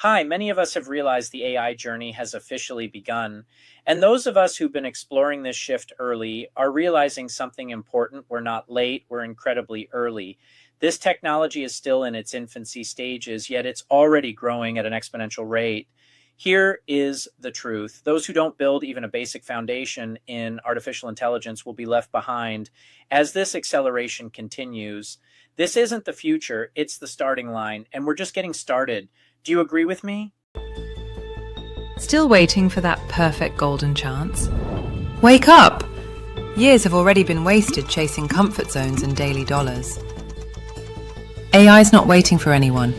Hi, many of us have realized the AI journey has officially begun. And those of us who've been exploring this shift early are realizing something important. We're not late, we're incredibly early. This technology is still in its infancy stages, yet it's already growing at an exponential rate. Here is the truth. Those who don't build even a basic foundation in artificial intelligence will be left behind as this acceleration continues. This isn't the future, it's the starting line, and we're just getting started. Do you agree with me? Still waiting for that perfect golden chance? Wake up! Years have already been wasted chasing comfort zones and daily dollars. AI's not waiting for anyone.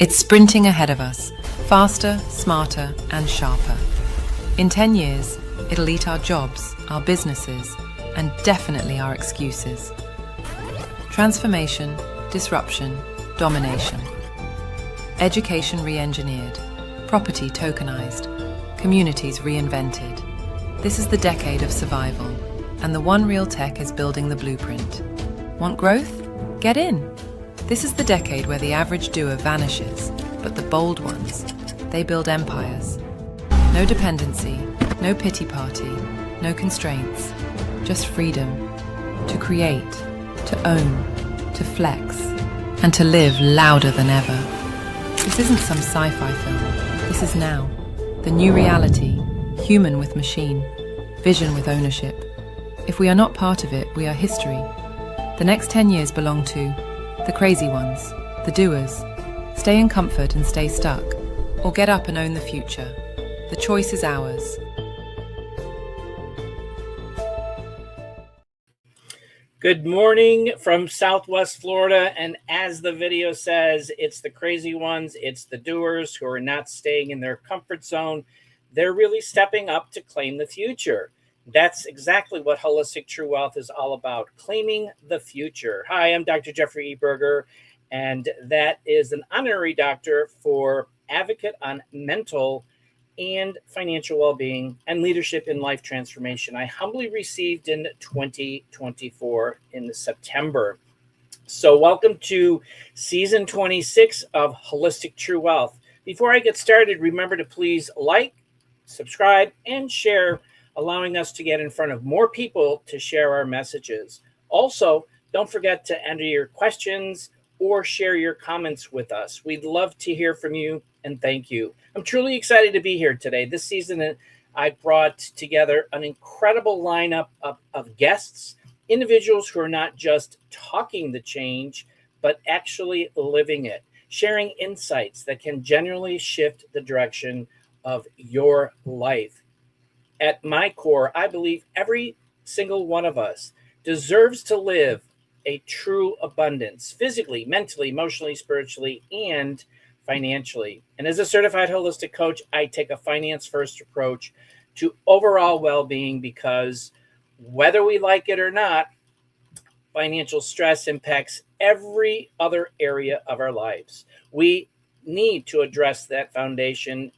It's sprinting ahead of us, faster, smarter, and sharper. In 10 years, it'll eat our jobs, our businesses, and definitely our excuses. Transformation, disruption, domination. Education re-engineered, property tokenized, communities reinvented. This is the decade of survival, and the One Real Tech is building the blueprint. Want growth? Get in. This is the decade where the average doer vanishes, but the bold ones, they build empires. No dependency, no pity party, no constraints, just freedom to create, to own, to flex, and to live louder than ever. This isn't some sci-fi film. This is now. The new reality, human with machine, vision with ownership. If we are not part of it, we are history. The next 10 years belong to the crazy ones, the doers. Stay in comfort and stay stuck, or get up and own the future. The choice is ours. Good morning from Southwest Florida, and as the video says, it's the crazy ones, it's the doers who are not staying in their comfort zone. They're really stepping up to claim the future. That's exactly what Holistic True Wealth is all about, claiming the future. Hi, I'm Dr. Jeffrey E. Berger, and that is an honorary doctor for advocate on mental and financial well-being and leadership in life transformation. I humbly received in 2024 in September. So welcome to season 26 of Holistic True Wealth. Before I get started, remember to please like, subscribe, and share, allowing us to get in front of more people to share our messages. Also, don't forget to enter your questions or share your comments with us. We'd love to hear from you, and thank you. I'm truly excited to be here today. This season, I brought together an incredible lineup of guests, individuals who are not just talking the change, but actually living it, sharing insights that can genuinely shift the direction of your life. At my core, I believe every single one of us deserves to live a true abundance, physically, mentally, emotionally, spiritually, and financially. And as a certified holistic coach, I take a finance-first approach to overall well-being because whether we like it or not, financial stress impacts every other area of our lives. We need to address that foundation.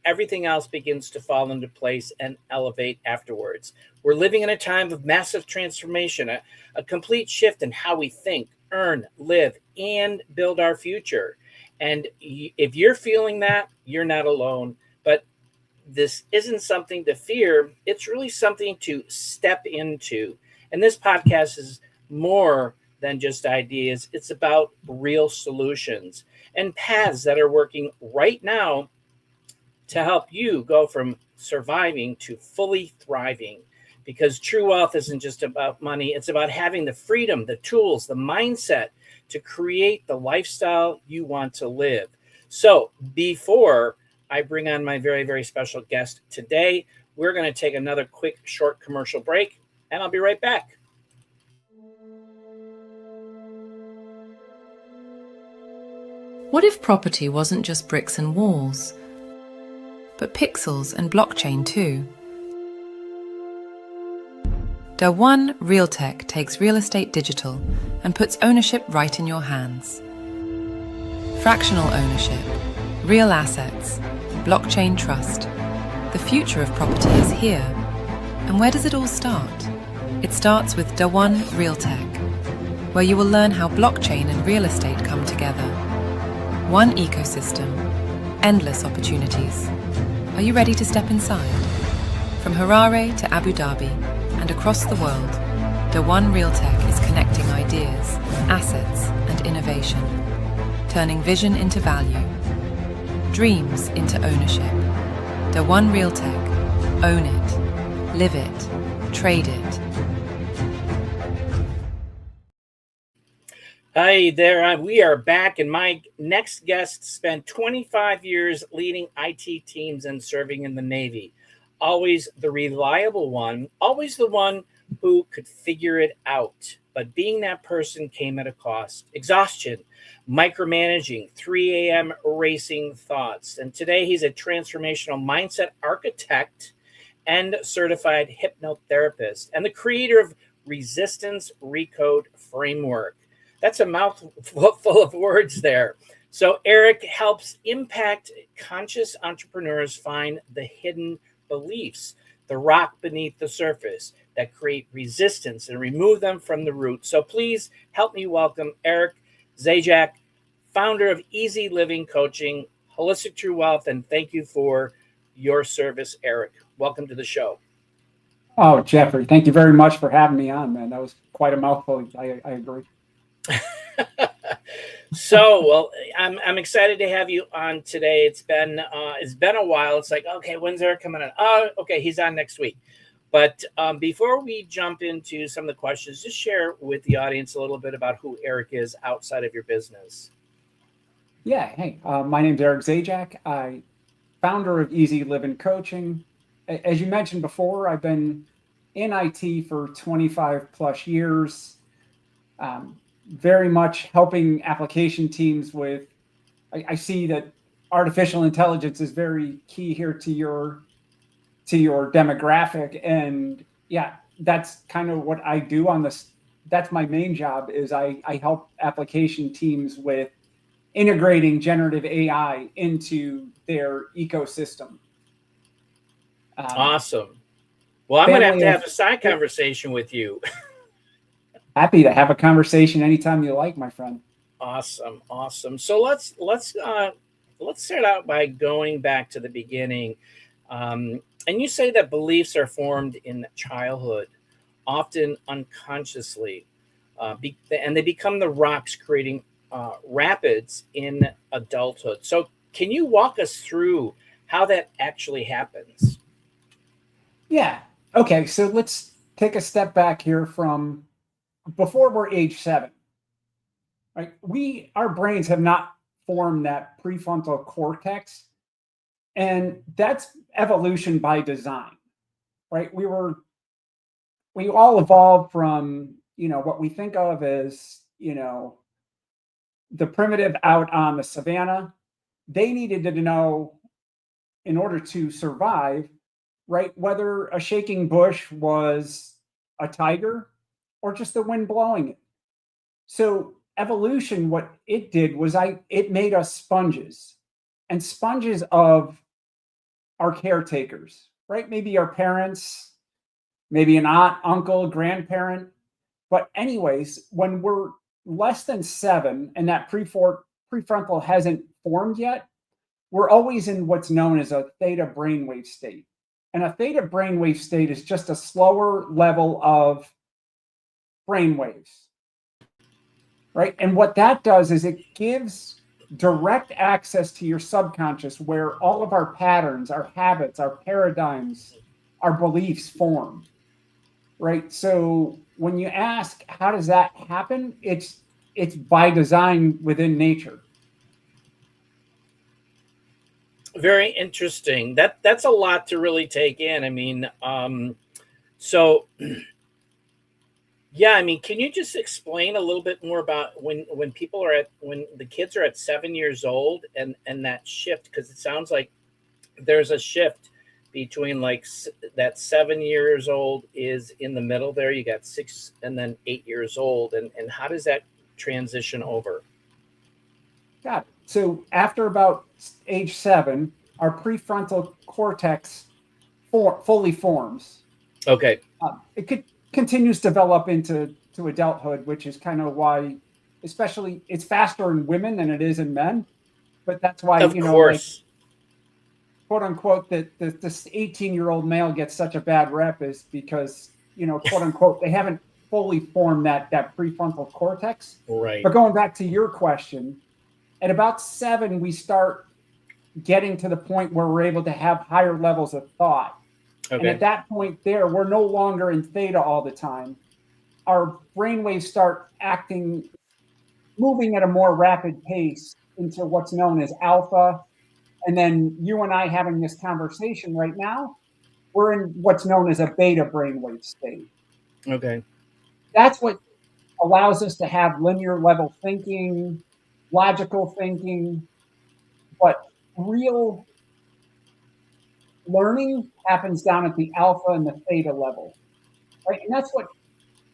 Everything else begins to fall into place and elevate afterwards. We're living in a time of massive transformation, a complete shift in how we think, earn, live, and build our future. And if you're feeling that, you're not alone. But this isn't something to fear. It's really something to step into. And this podcast is more than just ideas. It's about real solutions and paths that are working right now to help you go from surviving to fully thriving. Because true wealth isn't just about money. It's about having the freedom, the tools, the mindset to create the lifestyle you want to live. So before I bring on my very, very special guest today, we're going to take another quick, short commercial break, and I'll be right back. What if property wasn't just bricks and walls, but pixels and blockchain too? One Real Tech takes real estate digital and puts ownership right in your hands. Fractional ownership, real assets, blockchain trust. The future of property is here. And where does it all start? It starts with One Real Tech, where you will learn how blockchain and real estate come together. One ecosystem, endless opportunities. Are you ready to step inside? From Harare to Abu Dhabi and across the world, One Realtech is connecting ideas, assets, and innovation, turning vision into value, dreams into ownership. One Realtech. Own it, live it, trade it. Hi there, we are back, and my next guest spent 25 years leading IT teams and serving in the Navy. Always the reliable one, always the one who could figure it out. But being that person came at a cost. Exhaustion, micromanaging, 3 a.m. racing thoughts. And today he's a transformational mindset architect and certified hypnotherapist and the creator of Resistance Recode framework. That's a mouthful of words there. So Eric helps impact conscious entrepreneurs find the hidden beliefs, the rock beneath the surface that create resistance and remove them from the root. So please help me welcome Eric Zajac, founder of Easy Living Coaching, Holistic True Wealth, and thank you for your service, Eric. Welcome to the show. Oh, Jeffrey, thank you very much for having me on, man. That was quite a mouthful. I agree. So, well, I'm excited to have you on today. It's been a while. It's like, okay, when's Eric coming on? Oh, okay, he's on next week. But before we jump into some of the questions, just share with the audience a little bit about who Eric is outside of your business. Yeah, hey, my name's Eric Zajac. I founder of Easy Living Coaching. As you mentioned before, I've been in IT for 25 plus years. Very much helping application teams with, I see that artificial intelligence is very key here to your demographic. And yeah, that's kind of what I do on this. That's my main job is I help application teams with integrating generative AI into their ecosystem. Awesome. Well, I'm going to have a side conversation with you. Happy to have a conversation anytime you like, my friend. Awesome. So let's start out by going back to the beginning. And you say that beliefs are formed in childhood, often unconsciously, and they become the rocks creating rapids in adulthood. So can you walk us through how that actually happens? Yeah. Okay. So let's take a step back here from before we're age 7, right? Our brains have not formed that prefrontal cortex, and that's evolution by design, right? We all evolved from, what we think of as, the primitive out on the savannah. They needed to know in order to survive, right? Whether a shaking bush was a tiger or just the wind blowing it. So evolution, what it did was it made us sponges, and sponges of our caretakers, right? Maybe our parents, maybe an aunt, uncle, grandparent. But anyways, when we're less than 7 and that prefrontal hasn't formed yet, we're always in what's known as a theta brainwave state. And a theta brainwave state is just a slower level of brain waves, right? And what that does is it gives direct access to your subconscious where all of our patterns, our habits, our paradigms, our beliefs form, right? So when you ask, how does that happen? It's by design within nature. Very interesting. That's a lot to really take in. I mean, so yeah, I mean, can you just explain a little bit more about when the kids are at 7 years old and that shift? Because it sounds like there's a shift between like that 7 years old is in the middle there. You got 6 and then 8 years old. And how does that transition over? Got it. So after about age 7, our prefrontal cortex fully forms. Okay. It continues to develop into adulthood, which is kind of why, especially, it's faster in women than it is in men. But that's why, of course. quote unquote, that this 18-year-old male gets such a bad rep is because, quote unquote, they haven't fully formed that prefrontal cortex. Right. But going back to your question, at about 7, we start getting to the point where we're able to have higher levels of thought. Okay. And at that point there, we're no longer in theta all the time. Our brainwaves start moving at a more rapid pace into what's known as alpha. And then you and I having this conversation right now, we're in what's known as a beta brainwave state. Okay. That's what allows us to have linear level thinking, logical thinking, but real learning happens down at the alpha and the theta level, right? And that's what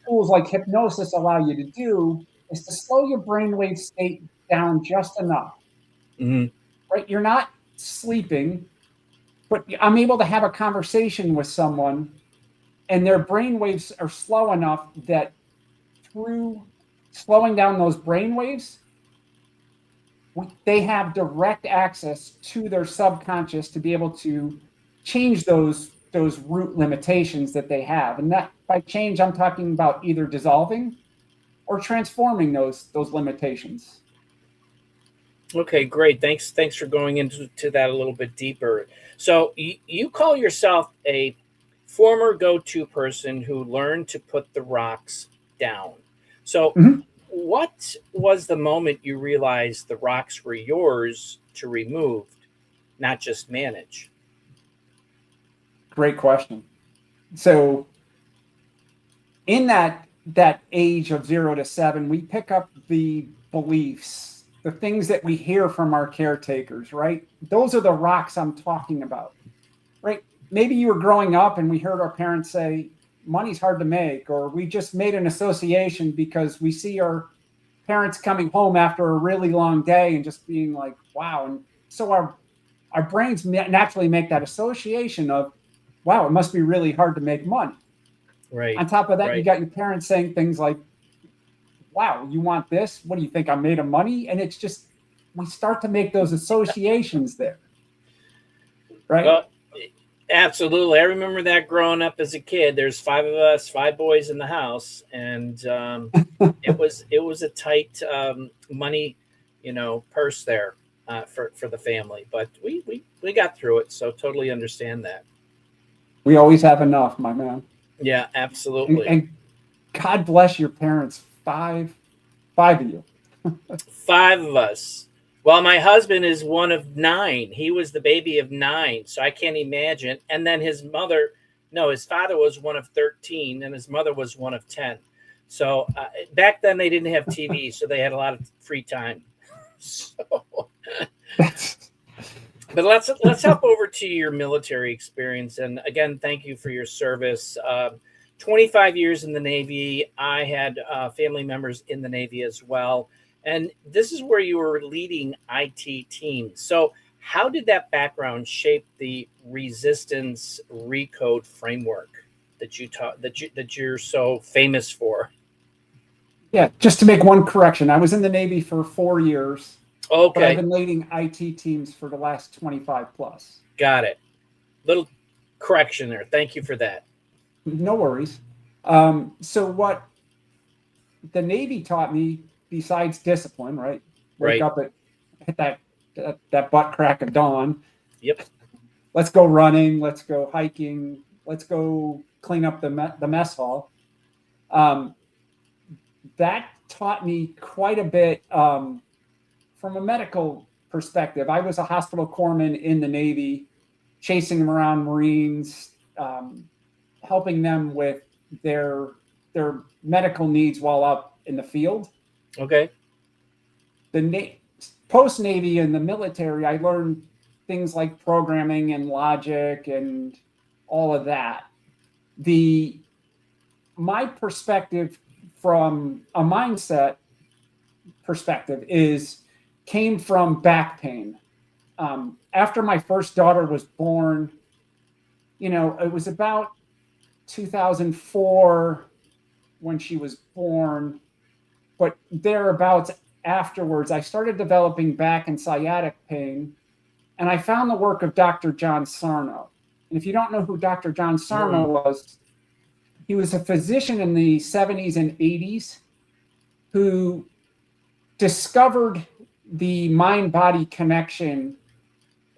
tools like hypnosis allow you to do, is to slow your brainwave state down just enough, right? You're not sleeping, but I'm able to have a conversation with someone and their brainwaves are slow enough that through slowing down those brainwaves, they have direct access to their subconscious to be able to change those root limitations that they have. And that, by change, I'm talking about either dissolving or transforming those limitations. Okay, great. Thanks for going into that a little bit deeper. So you call yourself a former go-to person who learned to put the rocks down. So what was the moment you realized the rocks were yours to remove, not just manage? Great question. So in that age of 0 to 7, we pick up the beliefs, the things that we hear from our caretakers, right? Those are the rocks I'm talking about, right? Maybe you were growing up and we heard our parents say, money's hard to make, or we just made an association because we see our parents coming home after a really long day and just being like, wow. And so our brains naturally make that association of, wow, it must be really hard to make money. Right. On top of that, right. You got your parents saying things like, wow, you want this? What do you think? I'm made of money? And it's just, we start to make those associations there. Right? Well, absolutely. I remember that growing up as a kid. There's 5 of us, 5 boys in the house. And it was a tight money, purse there for the family. But we got through it. So totally understand that. We always have enough, my man. Yeah, absolutely. And God bless your parents. 5 of you. 5 of us. Well, my husband is one of 9. He was the baby of 9, so I can't imagine. And then his father was one of 13, and his mother was one of 10. So back then they didn't have TV, so they had a lot of free time. So, but let's hop over to your military experience. And again, thank you for your service. 25 years in the Navy. I had family members in the Navy as well. And this is where you were leading IT teams. So how did that background shape the resistance Recode framework that you taught, that you're so famous for? Yeah, just to make one correction. I was in the Navy for 4 years. Okay. But I've been leading IT teams for the last 25 plus. Got it. Little correction there. Thank you for that. No worries. So what the Navy taught me, besides discipline, right? Wake up hit that butt crack of dawn. Yep. Let's go running. Let's go hiking. Let's go clean up the mess hall. That taught me quite a bit from a medical perspective. I was a hospital corpsman in the Navy, chasing them around Marines, helping them with their medical needs while up in the field. Okay. The post-Navy and the military, I learned things like programming and logic and all of that. My perspective from a mindset perspective came from back pain. After my first daughter was born, it was about 2004 when she was born, but thereabouts afterwards, I started developing back and sciatic pain. And I found the work of Dr. John Sarno. And if you don't know who Dr. John Sarno was, he was a physician in the 70s and 80s who discovered the mind-body connection,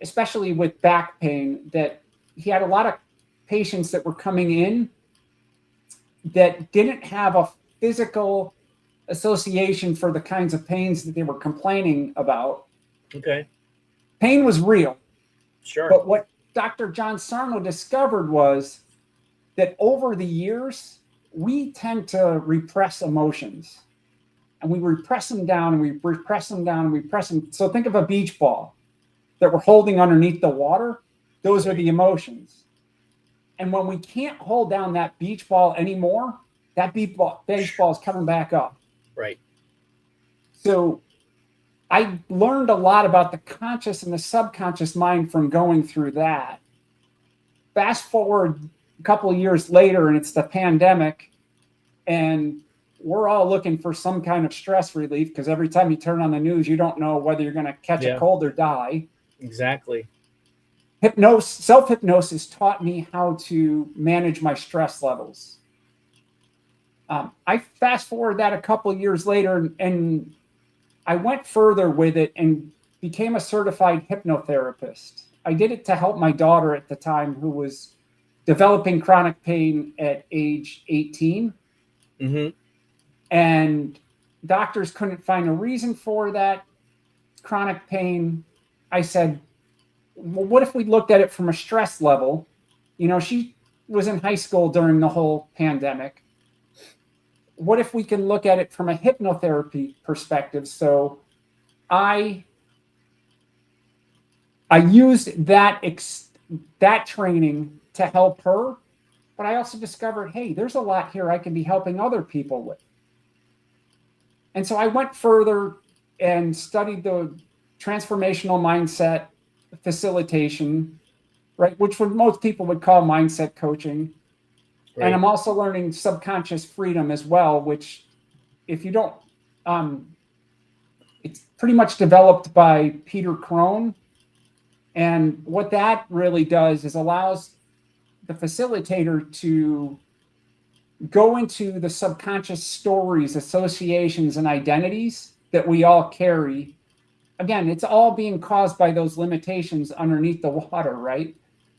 especially with back pain, that he had a lot of patients that were coming in that didn't have a physical association for the kinds of pains that they were complaining about. Okay. Pain was real. Sure. But what Dr. John Sarno discovered was that over the years, we tend to repress emotions. And we repress them down and we repress them down and we press them. So think of a beach ball that we're holding underneath the water. Those are the emotions. And when we can't hold down that beach ball anymore, that beach ball is coming back up. Right. So I learned a lot about the conscious and the subconscious mind from going through that. Fast forward a couple of years later, and it's the pandemic, and we're all looking for some kind of stress relief because every time you turn on the news, you don't know whether you're going to catch a cold or die. Exactly. Self-hypnosis taught me how to manage my stress levels. I fast forward that a couple of years later, and I went further with it and became a certified hypnotherapist. I did it to help my daughter at the time, who was developing chronic pain at age 18. Mm-hmm. And doctors couldn't find a reason for that chronic pain. I said, well, what if we looked at it from a stress level? You know, she was in high school during the whole pandemic. What if we can look at it from a hypnotherapy perspective? So I used that training to help her, but I also discovered, hey, there's a lot here I can be helping other people with. And so I went further and studied the transformational mindset facilitation, right, which most people would call mindset coaching. Right. And I'm also learning subconscious freedom as well, which if you don't, it's pretty much developed by Peter Crone. And what that really does is allows the facilitator to go into the subconscious stories, associations, and identities that we all carry. Again, it's all being caused by those limitations underneath the water, right?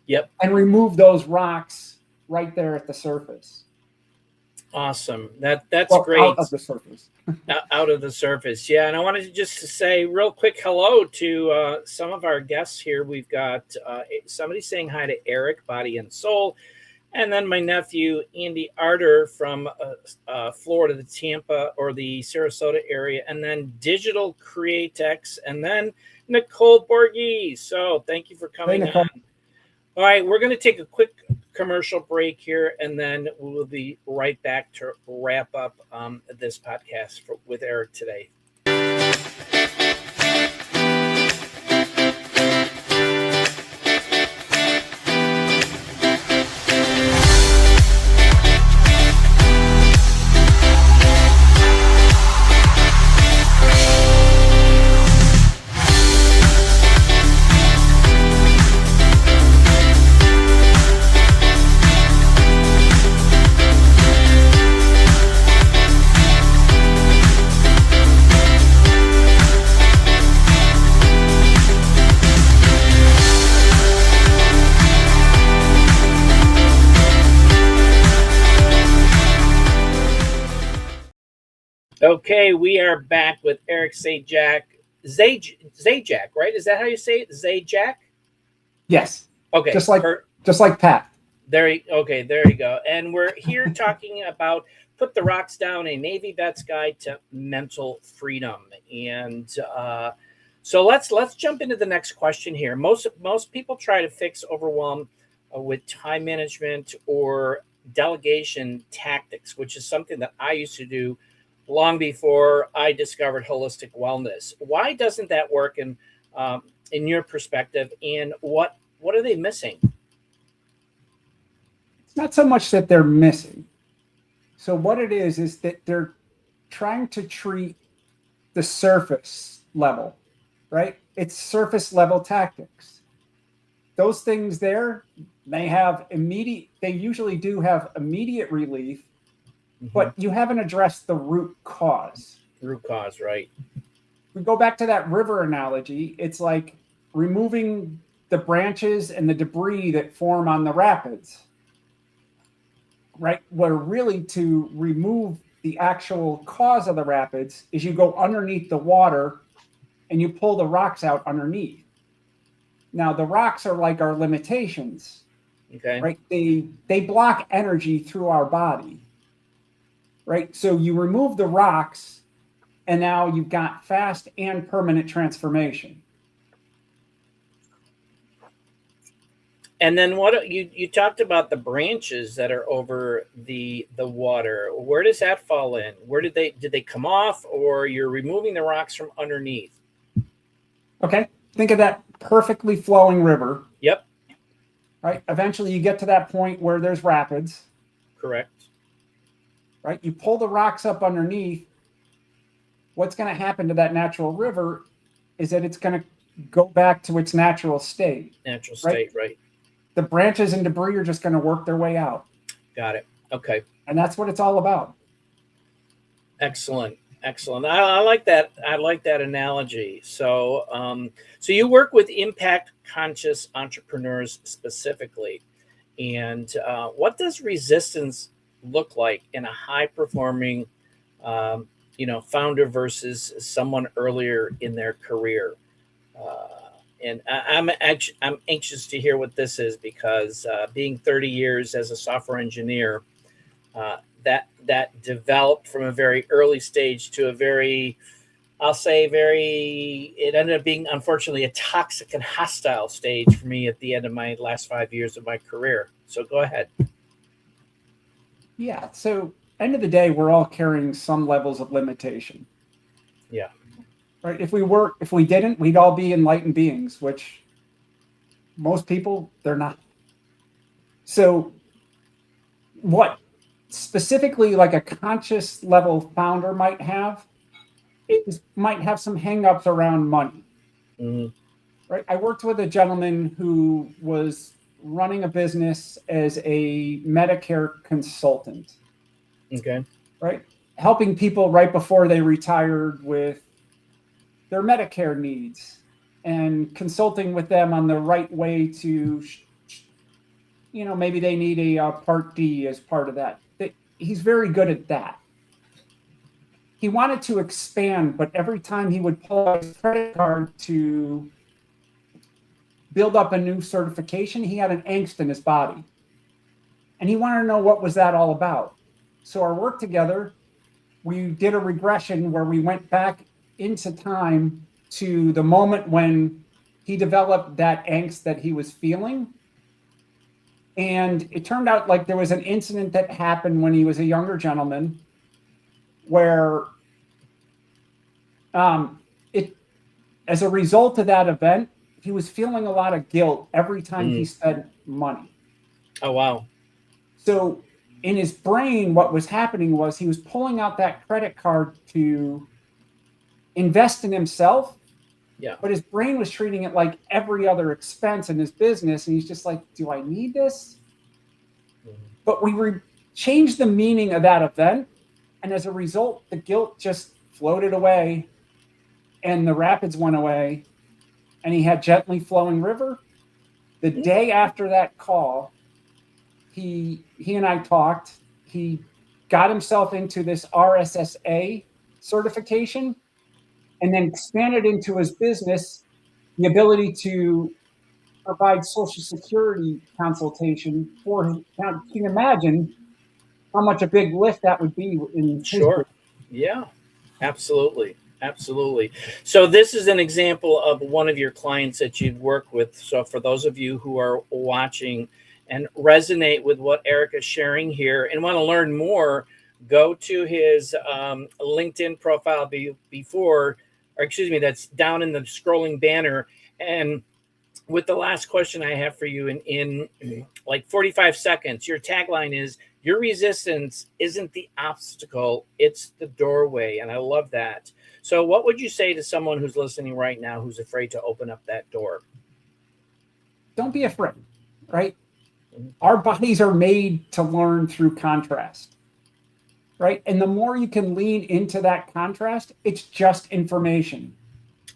Yep. And remove those rocks right there at the surface. Awesome. That's great. Out of the surface. Out of the surface. Yeah. And I wanted to just say real quick hello to some of our guests here. We've got somebody saying hi to Eric, Body and Soul. And then my nephew, Andy Arter from Florida, the Tampa or the Sarasota area. And then Digital Createx. And then Nicole Borghi. So thank you for coming on. All right. We're going to take a quick commercial break here, and then we will be right back to wrap up this podcast with Eric today. Okay, we are back with Eric Zajac. Zajac, right? Is that how you say it? Zajac? Yes. Okay. Just like Pat. There you go. And we're here talking about Put the Rocks Down, a Navy vet's guide to mental freedom. And so let's jump into the next question here. Most people try to fix overwhelm with time management or delegation tactics, which is something that I used to do long before I discovered holistic wellness. Why doesn't that work in your perspective, and what are they missing? It's not so much that they're missing. So what it is that they're trying to treat the surface level, right? It's surface level tactics. Those things there, they usually do have immediate relief, but you haven't addressed the root cause. Root cause, right? We go back to that river analogy. It's like removing the branches and the debris that form on the rapids, right? Where really to remove the actual cause of the rapids is you go underneath the water and you pull the rocks out underneath. Now, the rocks are like our limitations, Okay. right? They block energy through our body, right? So you remove the rocks, and now you've got fast and permanent transformation. And then what you talked about the branches that are over the water. Where does that fall in? Where did they come off, or you're removing the rocks from underneath? Okay. Think of that perfectly flowing river. Yep. Right. Eventually you get to that point where there's rapids. Correct. Right. You pull the rocks up underneath. What's going to happen to that natural river is that it's going to go back to its natural state. Natural state, right? The branches and debris are just going to work their way out. Got it. Okay. And that's what it's all about. Excellent. Excellent. I like that. I like that analogy. So, so you work with impact conscious entrepreneurs specifically, and what does resistance look like in a high performing, founder versus someone earlier in their career? And I'm anxious to hear what this is, because being 30 years as a software engineer, that developed from a very early stage to a very, it ended up being, unfortunately, a toxic and hostile stage for me at the end of my last 5 years of my career. So go ahead. Yeah. So end of the day, we're all carrying some levels of limitation. Yeah. Right. If we didn't, we'd all be enlightened beings, which most people, they're not. So what specifically like a conscious level founder might have some hangups around money. Mm-hmm. Right. I worked with a gentleman who was running a business as a Medicare consultant. Okay. Right. Helping people right before they retired with their Medicare needs and consulting with them on the right way to, maybe they need a Part D as part of that. He's very good at that. He wanted to expand, but every time he would pull out his credit card to build up a new certification, he had an angst in his body. And he wanted to know what was that all about. So our work together, we did a regression where we went back into time to the moment when he developed that angst that he was feeling. And it turned out like there was an incident that happened when he was a younger gentleman where as a result of that event, he was feeling a lot of guilt every time he spent money. Oh, wow. So in his brain, what was happening was he was pulling out that credit card to invest in himself. Yeah. But his brain was treating it like every other expense in his business. And he's just like, do I need this? Mm-hmm. But we changed the meaning of that event. And as a result, the guilt just floated away and the rapids went away and he had gently flowing river. The day after that call, he and I talked. He got himself into this RSSA certification and then expanded into his business the ability to provide Social Security consultation for him. Now, you can imagine how much a big lift that would be in Sure. Yeah, absolutely. Absolutely. So this is an example of one of your clients that you've worked with. So for those of you who are watching and resonate with what Eric is sharing here and want to learn more, go to his LinkedIn profile that's down in the scrolling banner. And with the last question I have for you in like 45 seconds, your tagline is Your resistance isn't the obstacle, it's the doorway. And I love that. So what would you say to someone who's listening right now who's afraid to open up that door? Don't be afraid, right? Our bodies are made to learn through contrast, right? And the more you can lean into that contrast, it's just information.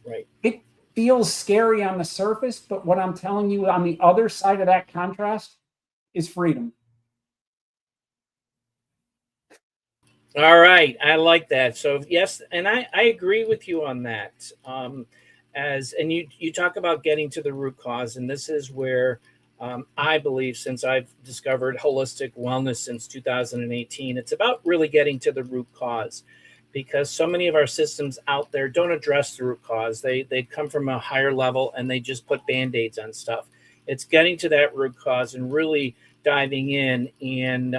Right. It feels scary on the surface, but what I'm telling you on the other side of that contrast is freedom. All right, I like that. So yes, and I agree with you on that. And you talk about getting to the root cause, and this is where I believe, since I've discovered holistic wellness since 2018, it's about really getting to the root cause, because so many of our systems out there don't address the root cause. They come from a higher level and they just put band-aids on stuff. It's getting to that root cause and really diving in and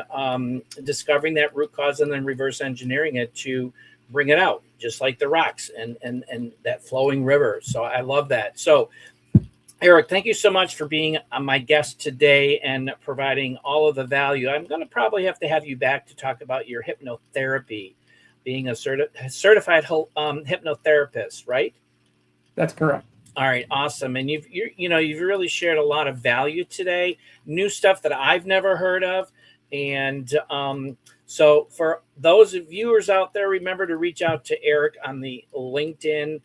discovering that root cause and then reverse engineering it to bring it out, just like the rocks and that flowing river. So I love that. So Eric, thank you so much for being my guest today and providing all of the value. I'm going to probably have to have you back to talk about your hypnotherapy, being a certified hypnotherapist, right? That's correct. All right, awesome. And you've really shared a lot of value today, new stuff that I've never heard of. And so for those viewers out there, remember to reach out to Eric on the LinkedIn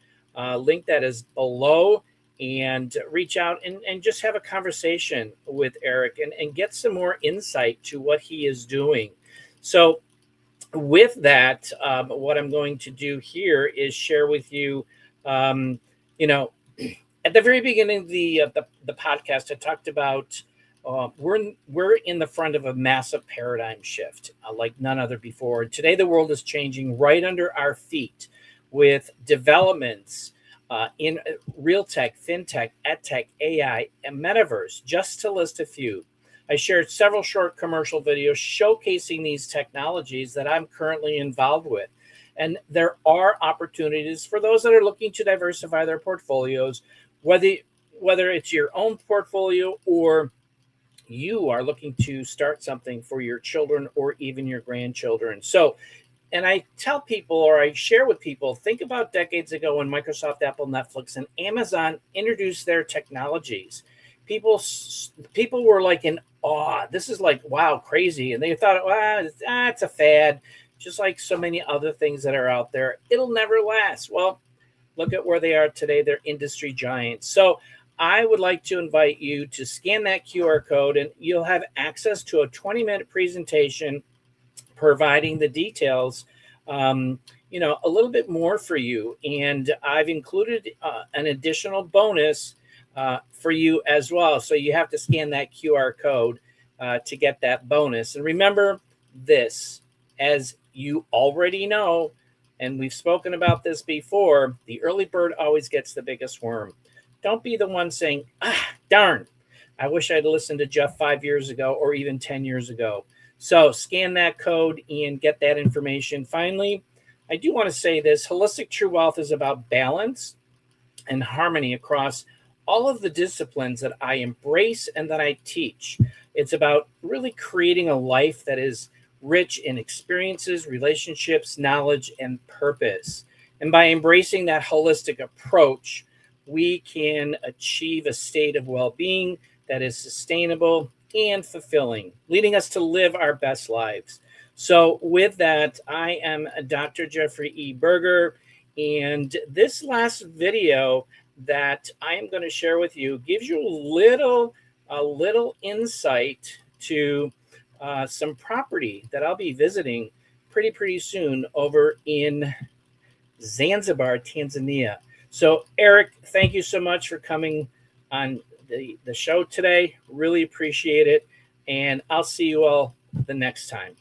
link that is below, and reach out and just have a conversation with Eric and get some more insight to what he is doing. So with that, what I'm going to do here is share with you, at the very beginning of the podcast, I talked about we're in the front of a massive paradigm shift like none other before. Today, the world is changing right under our feet with developments in real tech, fintech, edtech, AI, and metaverse, just to list a few. I shared several short commercial videos showcasing these technologies that I'm currently involved with. And there are opportunities for those that are looking to diversify their portfolios, whether it's your own portfolio or you are looking to start something for your children or even your grandchildren. So, and I tell people, or I share with people, think about decades ago when Microsoft, Apple, Netflix, and Amazon introduced their technologies. People were like in awe. This is like, wow, crazy. And they thought, well, it's a fad. Just like so many other things that are out there, it'll never last. Well, look at where they are today. They're industry giants. So I would like to invite you to scan that QR code, and you'll have access to a 20-minute presentation providing the details, a little bit more for you. And I've included an additional bonus for you as well. So you have to scan that QR code to get that bonus. And remember this, as you already know, and we've spoken about this before, the early bird always gets the biggest worm. Don't be the one saying, darn, I wish I'd listened to Jeff 5 years ago or even 10 years ago. So scan that code and get that information. Finally, I do want to say this: Holistic True Wealth is about balance and harmony across all of the disciplines that I embrace and that I teach. It's about really creating a life that is rich in experiences, relationships, knowledge, and purpose. And by embracing that holistic approach, we can achieve a state of well-being that is sustainable and fulfilling, leading us to live our best lives. So with that, I am Dr. Jeffrey E. Berger, and this last video that I am going to share with you gives you a little insight to some property that I'll be visiting pretty soon over in Zanzibar, Tanzania. So Eric, thank you so much for coming on the show today. Really appreciate it. And I'll see you all the next time.